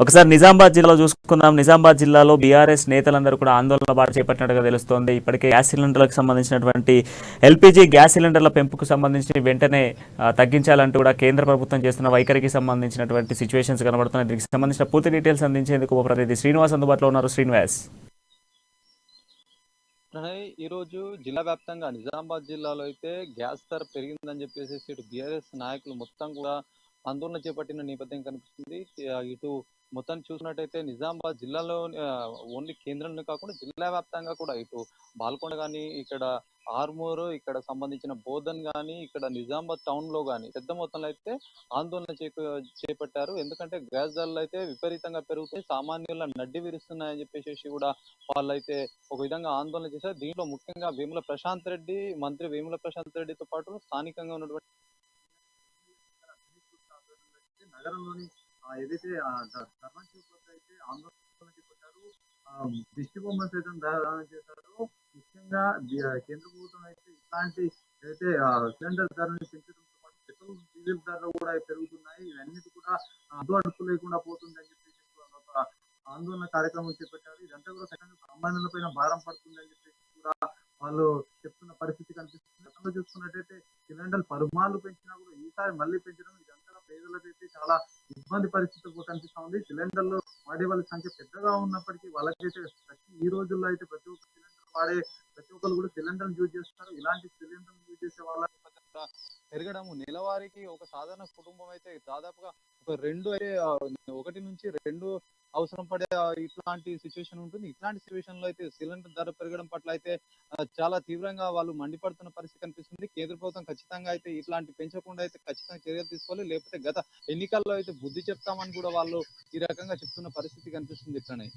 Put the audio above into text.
ఒకసారి నిజామాబాద్ జిల్లాలో చూసుకుందాం. నిజామాబాద్ జిల్లాలో బీఆర్ఎస్ నేతలందరూ కూడా ఆందోళన బాట చేపట్టినట్టుగా తెలుస్తోంది. ఇప్పటికే గ్యాస్ సిలిండర్లకు సంబంధించినటువంటి ఎల్పీజీ గ్యాస్ సిలిండర్ల పెంపుకు సంబంధించి వెంటనే తగ్గించాలంటూ కూడా కేంద్ర ప్రభుత్వం చేస్తున్న వైఖరికి సంబంధించినటువంటి సిచ్యువేషన్స్ కనబడుతున్నాయి. దీనికి సంబంధించిన పూర్తి డీటెయిల్స్ అందించేందుకు మా ప్రతినిధి శ్రీనివాస్ అందుబాటులో ఉన్నారు. శ్రీనివాస్. ఈ రోజు జిల్లా వ్యాప్తంగా నిజామాబాద్ జిల్లాలో అయితే గ్యాస్ ధర పెరిగిందని చెప్పేసి ఇటు బీఆర్ఎస్ నాయకులు మొత్తం కూడా ఆందోళన చేపట్టిన నేపథ్యం కనిపిస్తుంది. ఇటు మొత్తం చూసినట్టయితే నిజామాబాద్ జిల్లాలో ఓన్లీ కేంద్రంలో కాకుండా జిల్లా వ్యాప్తంగా కూడా ఇటు బాల్కొండ కానీ, ఇక్కడ ఆర్మూరు, ఇక్కడ సంబంధించిన బోధన్ కానీ, ఇక్కడ నిజామాబాద్ టౌన్ లో కానీ పెద్ద మొత్తంలో అయితే ఆందోళన చేపట్టారు. ఎందుకంటే గ్యాస్ ధరలు అయితే విపరీతంగా పెరుగుతాయి, సామాన్యుల నడ్డి విరుస్తున్నాయని చెప్పేసి కూడా వాళ్ళైతే ఒక విధంగా ఆందోళన చేశారు. దీంట్లో ముఖ్యంగా వేముల ప్రశాంత్ రెడ్డి, మంత్రి వేముల ప్రశాంత్ రెడ్డితో పాటు స్థానికంగా ఉన్నటువంటి నగరంలోని ఏదైతే ధర్నా అయితే ఆందోళన చేపట్టారు, దిష్టి బొమ్మ సైతం దానం చేశారు. ముఖ్యంగా కేంద్ర ప్రభుత్వం అయితే ఇట్లాంటి ఏదైతే సిలిండర్ ధరని పెంచడంతో పాటు పెట్రోల్ డీజిల్ ధరలు కూడా పెరుగుతున్నాయి, ఇవన్నీ కూడా అడ్డు అడుపు లేకుండా పోతుందని చెప్పేసి ఒక ఆందోళన కార్యక్రమం చేపట్టారు. ఇదంతా కూడా సామాన్యుల పైన భారం పడుతుందని చెప్పేసి కూడా వాళ్ళు చెప్తున్న పరిస్థితి కనిపిస్తుంది. గతంలో చూసుకున్నట్టయితే సిలిండర్ పరుమాలు పెంచినా కూడా ఈసారి మళ్ళీ పెంచడం ఇదంతా పేదలకైతే చాలా ఇబ్బంది పరిస్థితి కనిపిస్తా ఉంది. సిలిండర్లు వాడే వాళ్ళ సంఖ్య పెద్దగా ఉన్నప్పటికీ వాళ్ళకైతే ఈ రోజుల్లో అయితే ప్రతి ఒక్క సిలిండర్ వాడే ప్రతి ఒక్కరు కూడా సిలిండర్ యూజ్ చేస్తారు. ఇలాంటి సిలిండర్ యూజ్ చేసే వాళ్ళ పెరగడము నెలవారీకి ఒక సాధారణ కుటుంబం అయితే దాదాపుగా ఒక ఒకటి నుంచి రెండు అవసరం పడే ఇట్లాంటి సిచ్యువేషన్ ఉంటుంది. ఇట్లాంటి సిచ్యువేషన్ లో అయితే సిలిండర్ ధర పెరగడం పట్ల అయితే చాలా తీవ్రంగా వాళ్ళు మండిపడుతున్న పరిస్థితి కనిపిస్తుంది. కేంద్ర ప్రభుత్వం ఖచ్చితంగా అయితే ఇట్లాంటి పెంచకుండా అయితే ఖచ్చితంగా చర్యలు తీసుకోవాలి, లేకపోతే గత ఎన్నికల్లో అయితే బుద్ధి చెప్తామని కూడా వాళ్ళు ఈ రకంగా చెప్తున్న పరిస్థితి కనిపిస్తుంది. ఇట్లనే